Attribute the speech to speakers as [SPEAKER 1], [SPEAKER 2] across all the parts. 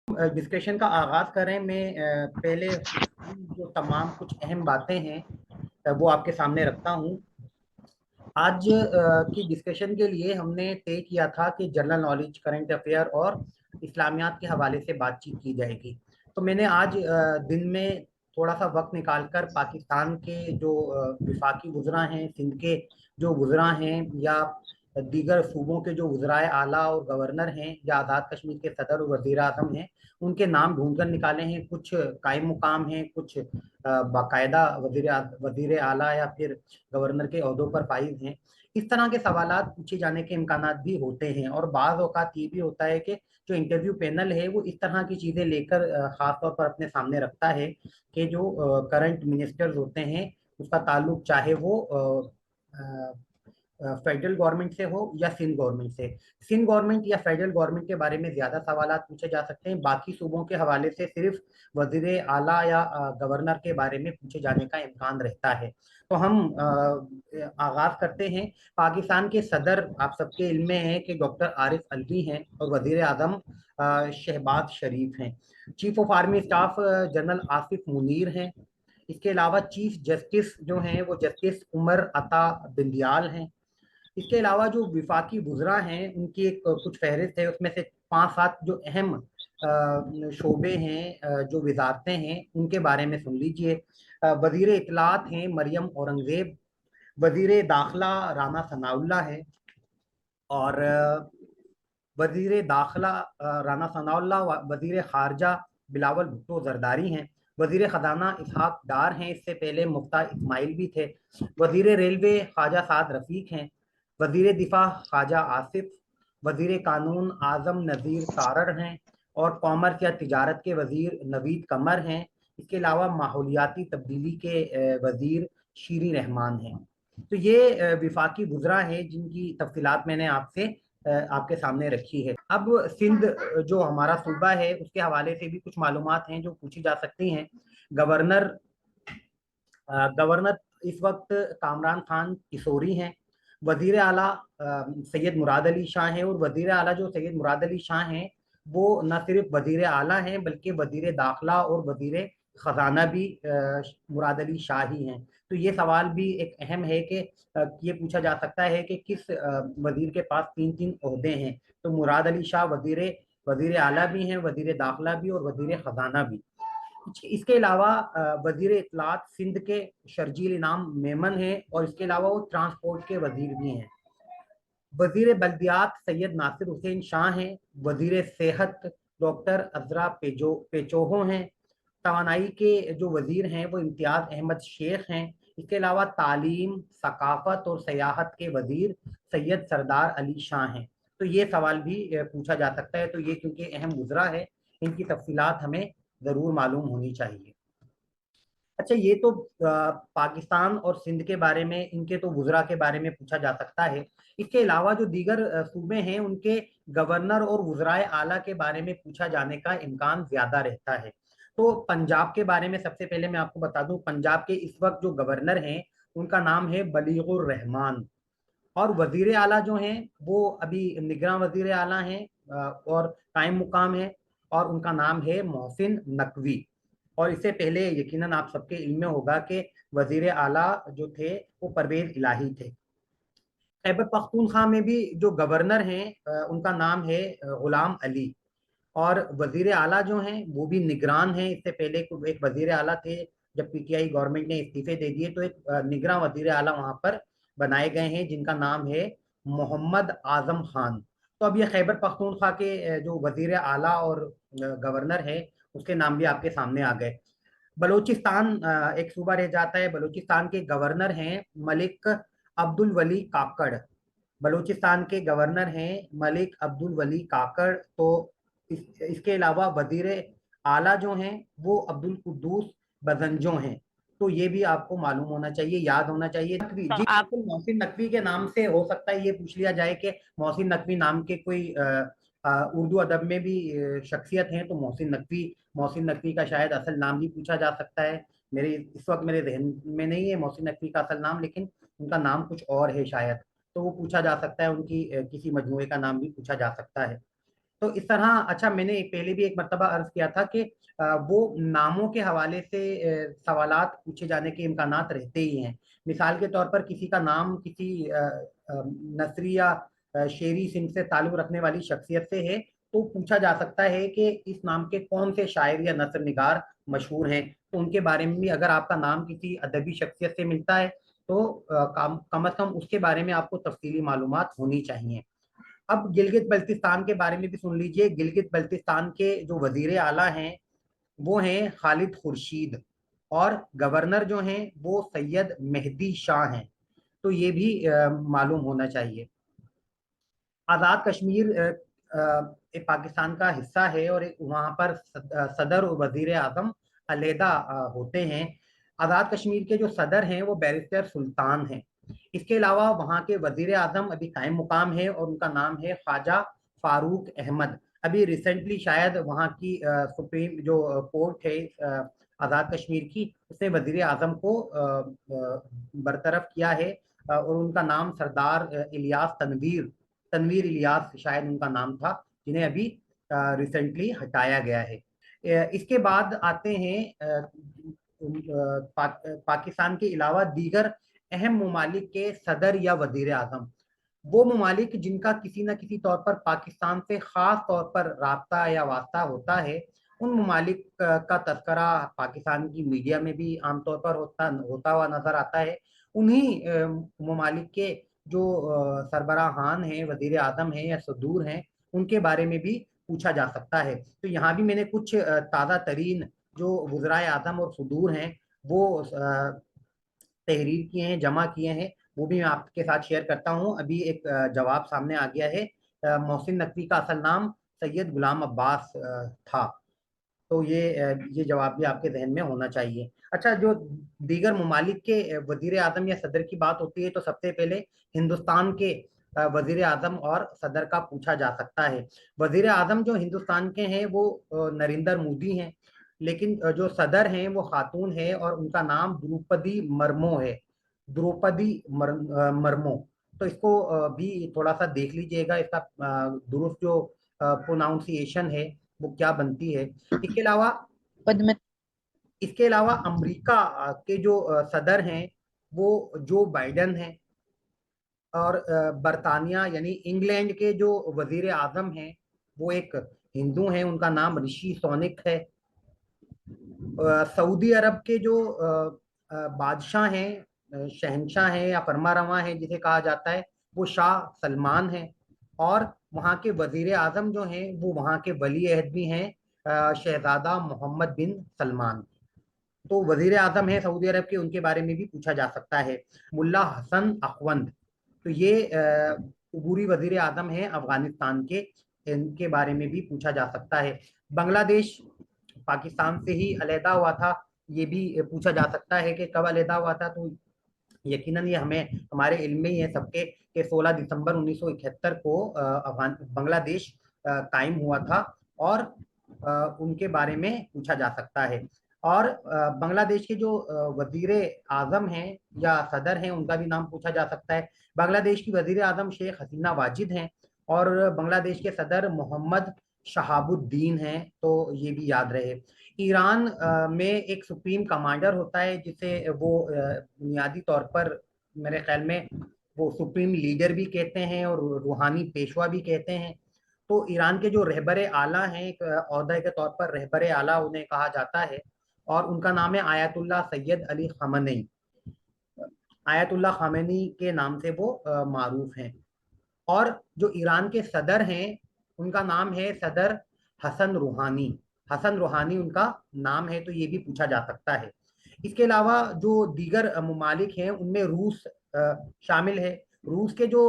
[SPEAKER 1] Discussion का आगाज करें। मैं पहले जो तमाम कुछ अहम बातें हैं वो आपके सामने रखता हूँ। आज की डिस्कशन के लिए हमने तय किया था कि जनरल नॉलेज, करंट अफेयर और इस्लामियात के हवाले से बातचीत की जाएगी। तो मैंने आज दिन में थोड़ा सा वक्त निकालकर पाकिस्तान के जो विफाकी वज़रा हैं, सिंध के जो वज़रा हैं, या दीगर सूबों के जो वज़राए आला और गवर्नर हैं, या आज़ाद कश्मीर के सदर और वज़ीर आज़म हैं, उनके नाम ढूंढ कर निकाले हैं। कुछ कायम मुकाम हैं, कुछ बाकायदा वज़ीर आला या फिर गवर्नर के ओहदों पर फाइज हैं। इस तरह के सवालात पूछे जाने के इम्कानात भी होते हैं, और बाज़ औक़ात ये भी होता है कि जो इंटरव्यू पैनल है वो इस तरह की चीज़ें लेकर ख़ास तौर पर अपने सामने रखता है कि जो करंट मिनिस्टर्स होते हैं उसका ताल्लुक चाहे वो फेडरल गवर्नमेंट से हो या सिंध गवर्नमेंट से। सिंध गवर्नमेंट या फेडरल गवर्नमेंट के बारे में ज्यादा सवालात पूछे जा सकते हैं। बाकी सूबों के हवाले से सिर्फ वजीर आला या गवर्नर के बारे में पूछे जाने का इम्कान रहता है। तो हम आगाज करते हैं। पाकिस्तान के सदर आप सबके इल्म में है कि डॉक्टर आरिफ अलवी हैं, और वजीर आजम शहबाज शरीफ हैं। Chief of army staff general Asif Munir हैं। इसके अलावा चीफ जस्टिस जो हैं वो जस्टिस उमर अता बिंदियाल हैं। इसके अलावा जो विफाकी वुज़रा हैं उनकी एक कुछ फहरिस्त है, उसमें से 5-7 जो अहम शोबे हैं, जो वजारतें हैं, उनके बारे में सुन लीजिए। वजीर इतलात हैं मरियम औरंगजेब। वजीर दाखिला राना सनाउल्लाह है। और वजीर दाखिला राना सनाउल्लाह, वजीर खारजा बिलावल भुट्टो जरदारी हैं। वजीर खजाना इसहाक डार हैं, इससे पहले मुफ्ता इस्माइल भी थे। वजीर रेलवे ख्वाजा साद रफीक हैं। वजीर दिफा ख्वाजा आसिफ। वजीर कानून आजम नज़ीर तारर हैं। और कॉमर्स या तिजारत के वजीर नवीद कमर हैं। इसके अलावा माहौलियाती तब्दीली के वजीर शीरी रहमान हैं। तो ये विफाकी वुज़रा हैं जिनकी तफसीलात मैंने आपसे आपके सामने रखी है। अब सिंध जो हमारा सूबा है उसके हवाले से भी कुछ मालूमात हैं जो पूछी जा सकती हैं। गवर्नर गवर्नर इस वक्त कामरान खान किशोरी हैं। वजीर आला सैयद मुराद अली शाह हैं, और वजीर आला जो सैयद मुराद अली शाह हैं वो न सिर्फ वजीर आला हैं बल्कि वजीर दाखिला और वजीर खजाना भी मुराद अली शाह ही हैं। तो ये सवाल भी एक अहम है कि ये पूछा जा सकता है कि किस वजीर के पास 3-3 ओहदे हैं। तो मुराद अली शाह वजीर वजीर आला भी हैं, वजीर दाखिला भी और वजीर खजाना भी। इसके अलावा वजीर इतलात सिंध के शर्जील इनाम मेमन हैं, और इसके अलावा वो ट्रांसपोर्ट के वजीर भी हैं। वजीर बल्दियात सैयद नासिर हुसैन शाह हैं। वजीर सेहत डॉक्टर अजरा पेचोहो हैं। तवानाई के जो वजीर हैं वो इम्तियाज अहमद शेख हैं। इसके अलावा तालीम, सकाफत और सयाहत के वजीर सैयद सरदार अली शाह हैं। तो ये सवाल भी पूछा जा सकता है। तो ये क्योंकि अहम गुजरा है, इनकी तफसीलात हमें ज़रूर मालूम होनी चाहिए। अच्छा, ये तो पाकिस्तान और सिंध के बारे में, इनके तो वुज़रा के बारे में पूछा जा सकता है। इसके अलावा जो दीगर सूबे हैं उनके गवर्नर और वुज़राए आला के बारे में पूछा जाने का इम्कान ज़्यादा रहता है। तो पंजाब के बारे में सबसे पहले मैं आपको बता दूं, पंजाब के इस वक्त जो गवर्नर हैं उनका नाम है बलीगुर रहमान। और वजीर आला जो हैं वो अभी निगरां वजीर आला हैं और कायम मुकाम है, और उनका नाम है मोहसिन नकवी। और इससे पहले यकीनन आप सबके इल्म में होगा कि वजीर आला जो थे वो परवेज इलाही थे। खैबर पख्तूनख्वा में भी जो गवर्नर हैं उनका नाम है गुलाम अली। और वजीर आला जो हैं वो भी निगरान हैं। इससे पहले एक वजीर आला थे, जब पीटीआई गवर्नमेंट ने इस्तीफे दे दिए तो एक निगरान वजीर आला वहां पर बनाए गए हैं जिनका नाम है मोहम्मद आजम खान। तो अब ये खैबर पख्तूनख्वा के जो वजीर आला और गवर्नर है उसके नाम भी आपके सामने आ गए। बलूचिस्तान एक सूबा रह जाता है। बलूचिस्तान के गवर्नर हैं मलिक अब्दुल वली काकड़। बलूचिस्तान के गवर्नर हैं मलिक अब्दुल वली काकड़। तो इसके अलावा वजीर आला जो हैं वो अब्दुल कुद्दूस बजंजो हैं। तो ये भी आपको मालूम होना चाहिए, याद होना चाहिए। नकवी, जी बिल्कुल, मोहसिन नकवी के नाम से हो सकता है ये पूछ लिया जाए कि मोहसिन नकवी नाम के कोई उर्दू अदब में भी शख्सियत हैं। तो मोहसिन नकवी का शायद असल नाम भी पूछा जा सकता है। मेरे इस वक्त मेरे जहन में नहीं है मोहसिन नकवी का असल नाम, लेकिन उनका नाम कुछ और है शायद। तो वो पूछा जा सकता है, उनकी किसी मजमूए का नाम भी पूछा जा सकता है। तो इस तरह, अच्छा मैंने पहले भी एक मर्तबा अर्ज किया था कि वो नामों के हवाले से सवालात पूछे जाने के इम्कानात रहते ही हैं। मिसाल के तौर पर किसी का नाम किसी नसरी या शेरी सिंध से ताल्लुक रखने वाली शख्सियत से है, तो पूछा जा सकता है कि इस नाम के कौन से शायर या नसर निगार मशहूर हैं। तो उनके बारे में भी, अगर आपका नाम किसी अदबी शख्सियत से मिलता है, तो कम अज कम उसके बारे में आपको तफसीली मालूमात होनी चाहिए। अब गिलगित बल्तिस्तान के बारे में भी सुन लीजिए। गिलगित बल्तिस्तान के जो वजीर आला हैं वो हैं खालिद खुर्शीद, और गवर्नर जो हैं वो सैयद मेहदी शाह हैं। तो ये भी मालूम होना चाहिए। आज़ाद कश्मीर एक पाकिस्तान का हिस्सा है, और एक वहाँ पर सदर और वजीर आजम अलहदा होते हैं। आज़ाद कश्मीर के जो सदर हैं वो बैरिस्टर सुल्तान हैं। इसके अलावा वहाँ के वजीर आजम अभी कायम मुकाम है, और उनका नाम है ख्वाजा फारूक अहमद। अभी रिसेंटली शायद वहाँ की सुप्रीम जो कोर्ट है आज़ाद कश्मीर की, उसने वजीर आजम को बरतरफ किया है, और उनका नाम सरदार इलियास तनवीर तनवीर इलियास शायद उनका नाम था, जिन्हें अभी रिसेंटली हटाया गया है। इसके बाद आते हैं पाकिस्तान के अलावा दीगर अहम ममालिक के सदर या वजीर आजम। वो ममालिक जिनका किसी न किसी तौर पर पाकिस्तान से खास तौर पर राब्ता या वास्ता होता है, उन ममालिक का तस्करा पाकिस्तान की मीडिया में भी आमतौर पर होता हुआ नजर आता है। उन्हीं ममालिक के जो सरबराहान हैं, वजीर आजम हैं या सदूर हैं, उनके बारे में भी पूछा जा सकता है। तो यहाँ भी मैंने कुछ ताज़ा तरीन जो वज़राए आज़म और सदूर हैं वो तहरीर किए हैं, जमा किए हैं, वो भी मैं आपके साथ शेयर करता हूँ। अभी एक जवाब सामने आ गया है। मोहसिन नकवी का असल नाम सैयद गुलाम अब्बास था। तो ये जवाब भी आपके जहन में होना चाहिए। अच्छा, जो दीगर ममालिक के वजीर आजम या सदर की बात होती है, तो सबसे पहले हिंदुस्तान के वजीर आजम और सदर का पूछा जा सकता है। वजीर आजम जो हिंदुस्तान के हैं वो नरेंद्र मोदी हैं, लेकिन जो सदर हैं वो खातून है, और उनका नाम द्रौपदी मर्मो है। द्रौपदी मर्मो। तो इसको भी थोड़ा सा देख लीजिएगा, इसका दुरुस्त जो प्रोनाउंसिएशन है वो क्या बनती है। इसके अलावा
[SPEAKER 2] पद्म
[SPEAKER 1] इसके अलावा अमेरिका के जो सदर हैं वो जो बाइडन हैं, और बरतानिया यानी इंग्लैंड के जो वजीर आजम हैं वो एक हिंदू हैं, उनका नाम ऋषि सोनिक है। सऊदी अरब के जो बादशाह हैं, शहनशाह हैं या फरमारवा हैं जिसे कहा जाता है, वो शाह सलमान हैं। और वहाँ के वजीर आजम जो हैं वो वहाँ के वली अहद भी हैं, शहजादा मोहम्मद बिन सलमान। तो वजीर आजम है सऊदी अरब के, उनके बारे में भी पूछा जा सकता है। मुल्ला हसन अखवंद, तो ये अबूरी वजीर आजम है अफगानिस्तान के, इनके बारे में भी पूछा जा सकता है। बांग्लादेश पाकिस्तान से ही अलहदा हुआ था, ये भी पूछा जा सकता है कि कब अलहदा हुआ था। तो यकीनन ये हमें हमारे इल्म में ही है सबके कि 16 दिसंबर 1971 को बांग्लादेश कायम हुआ था, और उनके बारे में पूछा जा सकता है। और बांग्लादेश के जो वजीर आजम हैं या सदर हैं, उनका भी नाम पूछा जा सकता है। बांग्लादेश की वजीर आजम शेख हसीना वाजिद हैं, और बांग्लादेश के सदर मोहम्मद शहाबुद्दीन हैं। तो ये भी याद रहे। ईरान में एक सुप्रीम कमांडर होता है, जिसे वो बुनियादी तौर पर मेरे ख्याल में वो सुप्रीम लीडर भी कहते हैं और रूहानी पेशवा भी कहते हैं। तो ईरान के जो रहबर आला हैं, एक ओहदे के तौर पर रहबर आला उन्हें कहा जाता है, और उनका नाम है Ayatollah Sayyid Ali Khamenei. Ayatollah Khamenei के नाम से वो मारूफ हैं। और जो ईरान के सदर हैं उनका नाम है सदर हसन रूहानी। हसन रूहानी उनका नाम है, तो ये भी पूछा जा सकता है। इसके अलावा जो दीगर ममालिक हैं उनमें रूस शामिल है। रूस के जो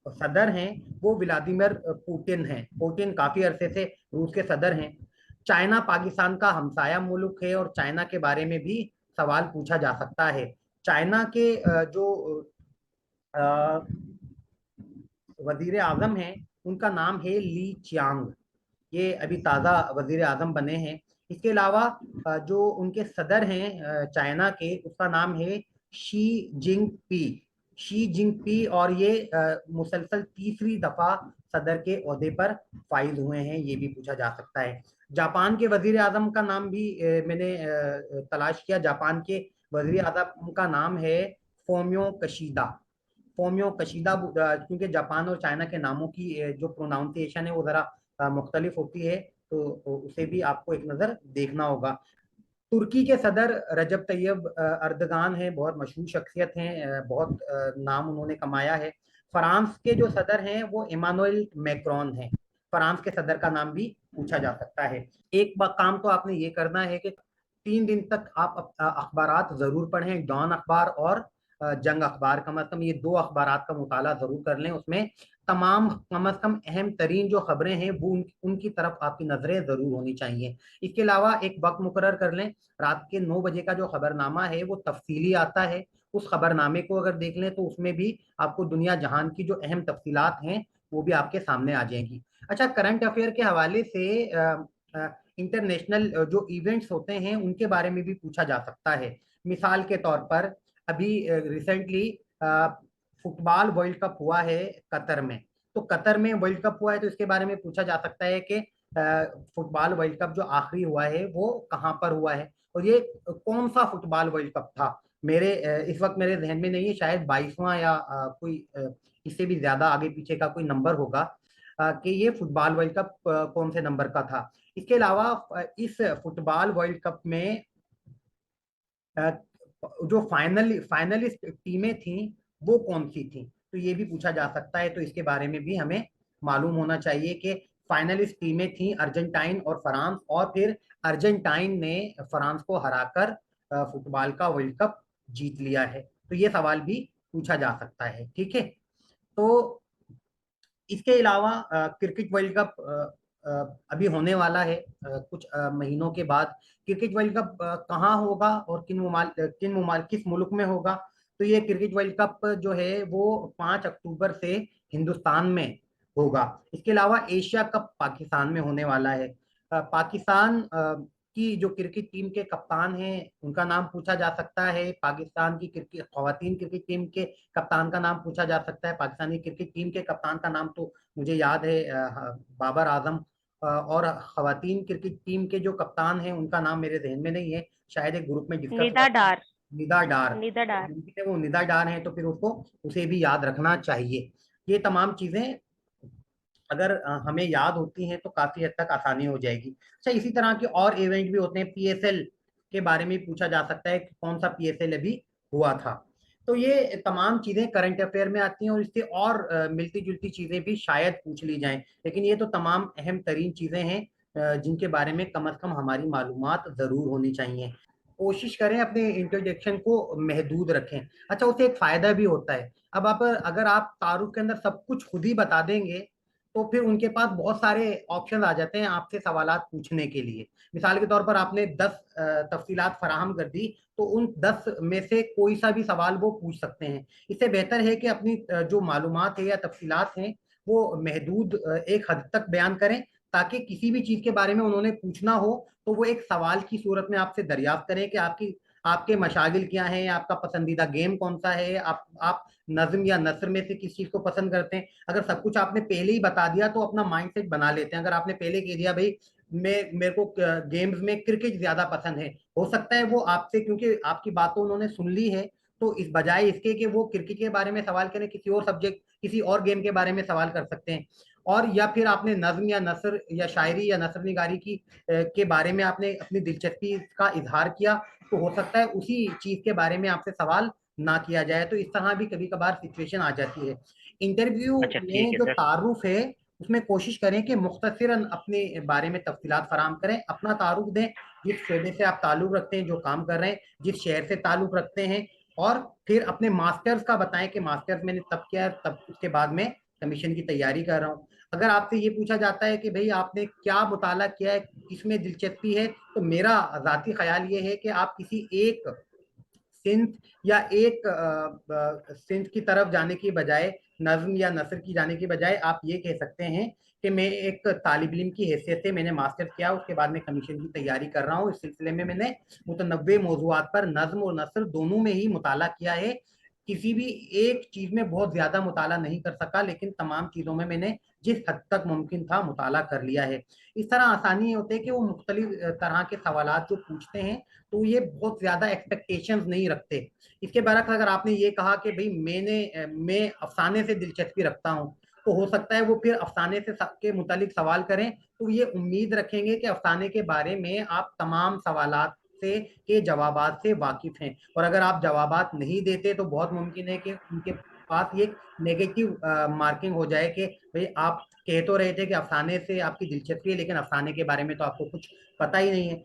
[SPEAKER 1] सदर हैं वो व्लादिमीर पुतिन हैं। पुतिन काफी अरसे से रूस के सदर हैं। चाइना पाकिस्तान का हमसाया मुल्क है, और चाइना के बारे में भी सवाल पूछा जा सकता है। चाइना के जो वजीर आजम हैं उनका नाम है ली चियांग। ये अभी ताज़ा वजीर आजम बने हैं। इसके अलावा जो उनके सदर हैं चाइना के, उसका नाम है शी जिंगपी। शी जिनपी, और ये मुसलसल तीसरी दफा सदर के ओहदे पर फाइज हुए हैं, ये भी पूछा जा सकता है। जापान के वजीर आजम का नाम भी मैंने तलाश किया। जापान के वजीर आजम का नाम है फोमियो कशीदा। फोमियो कशीदा, क्योंकि जापान और चाइना के नामों की जो प्रोनाउंसिएशन है वो जरा मुख्तलिफ होती है, तो उसे भी आपको एक नज़र देखना होगा। तुर्की के सदर रजब तैयब अर्दगान है, बहुत मशहूर शख्सियत हैं, बहुत नाम उन्होंने कमाया है। फ्रांस के जो सदर हैं वो इमानुएल मैक्रोन हैं। फ्रांस के सदर का नाम भी पूछा जा सकता है। एक काम तो आपने ये करना है कि 3 दिन तक आप अखबारात जरूर पढ़ें, डॉन अखबार और जंग अखबार। कम अज कम ये 2 अखबारात का मुताला जरूर कर लें। उसमें तमाम कम अज कम अहम तरीन जो खबरें हैं वो उनकी तरफ आपकी नजरें जरूर होनी चाहिए। इसके अलावा एक वक्त मुकर्रर कर लें, रात के 9 बजे का जो खबरनामा है वो तफसीली आता है। उस खबरनामे को अगर देख लें तो उसमें भी आपको दुनिया जहान की जो अहम तफसीलात हैं वो भी आपके सामने आ जाएंगी। अच्छा, करंट अफेयर के हवाले से इंटरनेशनल जो इवेंट्स होते हैं उनके बारे में भी पूछा जा सकता है। मिसाल के तौर पर अभी रिसेंटली फुटबॉल वर्ल्ड कप हुआ है कतर में। तो कतर में वर्ल्ड कप हुआ है तो इसके बारे में पूछा जा सकता है कि फुटबॉल वर्ल्ड कप जो आखिरी हुआ है वो कहाँ पर हुआ है, और ये कौन सा फुटबॉल वर्ल्ड कप था। मेरे इस वक्त मेरे जहन में नहीं है, शायद 22वां या कोई इससे भी ज्यादा आगे पीछे का कोई नंबर होगा कि ये फुटबॉल वर्ल्ड कप कौन से नंबर का था। इसके अलावा इस फुटबॉल वर्ल्ड कप में जो फाइनलिस्ट टीमें थी वो कौन सी थी, तो ये भी पूछा जा सकता है। तो इसके बारे में भी हमें मालूम होना चाहिए कि फाइनलिस्ट टीमें थी अर्जेंटाइन और फ्रांस, और फिर अर्जेंटाइन ने फ्रांस को हराकर फुटबॉल का वर्ल्ड कप जीत लिया है। तो ये सवाल भी पूछा जा सकता है। ठीक है, तो इसके अलावा क्रिकेट वर्ल्ड कप अभी होने वाला है कुछ महीनों के बाद। क्रिकेट वर्ल्ड कप कहाँ होगा और किस मुल्क में होगा, तो ये क्रिकेट वर्ल्ड कप जो है वो 5 अक्टूबर से हिंदुस्तान में होगा। इसके अलावा एशिया कप पाकिस्तान में होने वाला है। पाकिस्तान की जो क्रिकेट टीम के कप्तान हैं उनका नाम पूछा जा सकता है। पाकिस्तान की क्रिकेट खवातीन क्रिकेट टीम के कप्तान का नाम पूछा जा सकता है। पाकिस्तानी क्रिकेट टीम के कप्तान का नाम तो मुझे याद है बाबर आजम, और खवातीन क्रिकेट टीम के जो कप्तान हैं उनका नाम मेरे जहन में नहीं है, शायद एक ग्रुप में डिस्कस हुआ
[SPEAKER 2] निदा
[SPEAKER 1] था।
[SPEAKER 2] डार।
[SPEAKER 1] निदा डार,
[SPEAKER 2] निदा
[SPEAKER 1] तो
[SPEAKER 2] डार।
[SPEAKER 1] मुमकिन है वो निदा डार है, तो फिर उसको उसे भी याद रखना चाहिए। ये तमाम चीजें अगर हमें याद होती हैं तो काफी हद तक आसानी हो जाएगी। अच्छा, इसी तरह के और इवेंट भी होते हैं। पीएसएल के बारे में पूछा जा सकता है कि कौन सा पीएसएल अभी हुआ था। तो ये तमाम चीजें करंट अफेयर में आती हैं, और इससे और मिलती जुलती चीजें भी शायद पूछ ली जाएं, लेकिन ये तो तमाम अहम तरीन चीजें हैं जिनके बारे में कम अज कम हमारी मालूमात जरूर होनी चाहिए। कोशिश करें अपने इंट्रोडक्शन को महदूद रखें। अच्छा, उसे एक फायदा भी होता है। अब आप अगर आप तारुफ के अंदर सब कुछ खुद ही बता देंगे तो फिर उनके पास बहुत सारे ऑप्शन आ जाते हैं आपसे सवालात पूछने के लिए। मिसाल के तौर पर आपने 10 तफसीलात फराहम कर दी, तो उन 10 में से कोई सा भी सवाल वो पूछ सकते हैं। इससे बेहतर है कि अपनी जो मालूमात है या तफसीलात हैं वो महदूद एक हद तक बयान करें, ताकि किसी भी चीज के बारे में उन्होंने पूछना हो तो वो एक सवाल की सूरत में आपसे दरियाफ्त करें कि आपके मशागिल क्या हैं, आपका पसंदीदा गेम कौन सा है, आप नज्म या नसर में से किस चीज को पसंद करते हैं। अगर सब कुछ आपने पहले ही बता दिया तो अपना माइंडसेट बना लेते हैं। अगर आपने पहले कह दिया भाई मेरे को गेम्स में क्रिकेट ज्यादा पसंद है, हो सकता है वो आपसे, क्योंकि आपकी बातों उन्होंने सुन ली है, तो इस बजाय इसके कि वो क्रिकेट के बारे में सवाल करें, किसी और सब्जेक्ट किसी और गेम के बारे में सवाल कर सकते हैं। और या फिर आपने नज्म या नसर या शायरी या नसर निगारी की के बारे में आपने अपनी दिलचस्पी का इजहार किया, तो हो सकता है उसी चीज के बारे में आपसे सवाल ना किया जाए। तो इस तरह भी कभी कभार सिचुएशन आ जाती है। इंटरव्यू
[SPEAKER 2] अच्छा ठीक
[SPEAKER 1] में
[SPEAKER 2] है
[SPEAKER 1] जो
[SPEAKER 2] सर।
[SPEAKER 1] तारुफ है उसमें कोशिश करें कि मुख्तसरन अपने बारे में तफसीलात फराम करें, अपना तारुफ दें, जिस शोबे से आप ताल्लुक रखते हैं, जो काम कर रहे हैं, जिस शहर से ताल्लुक रखते हैं, और फिर अपने मास्टर्स का बताएं कि मास्टर्स मैंने तब किया, तब उसके बाद में कमीशन की तैयारी कर रहा हूँ। अगर आपसे ये पूछा जाता है कि भाई आपने क्या मुताला किया है, किसमें दिलचस्पी है, तो मेरा जाती ख्याल ये है कि आप किसी एक सिंथ या एक सिंथ की तरफ जाने की बजाय, नज्म या नसर की जाने की बजाय, आप ये कह सकते हैं कि मैं एक तालिब इल्म की हैसियत से मैंने मास्टर किया, उसके बाद में कमीशन की तैयारी कर रहा हूँ। इस सिलसिले में मैंने मुतनव्वे मौजूआत पर नज्म और नसर दोनों में ही मुताला किया है। किसी भी एक चीज में बहुत ज्यादा मुताला नहीं कर सका, लेकिन तमाम चीजों में मैंने जिस हद तक मुमकिन था मुताला कर लिया है। इस तरह आसानी ये होती है कि वो मुख्तलिफ तरह के सवालात जो पूछते हैं, तो ये बहुत ज्यादा एक्सपेक्टेशंस नहीं रखते। इसके बरक्स अगर आपने ये कहा कि भाई मैं अफसाने से दिलचस्पी रखता हूँ, तो हो सकता है वो फिर अफसाने से के मुतालिक सवाल करें, तो ये उम्मीद रखेंगे कि अफसाने के बारे में आप तमाम सवालात से के जवाबात से वाकिफ हैं। और अगर आप जवाबात नहीं देते तो बहुत मुमकिन है कि उनके पास ये नेगेटिव मार्किंग हो जाए कि भाई आप कह तो रहे थे कि अफसाने से आपकी दिलचस्पी है, लेकिन अफसाने के बारे में तो आपको कुछ पता ही नहीं है।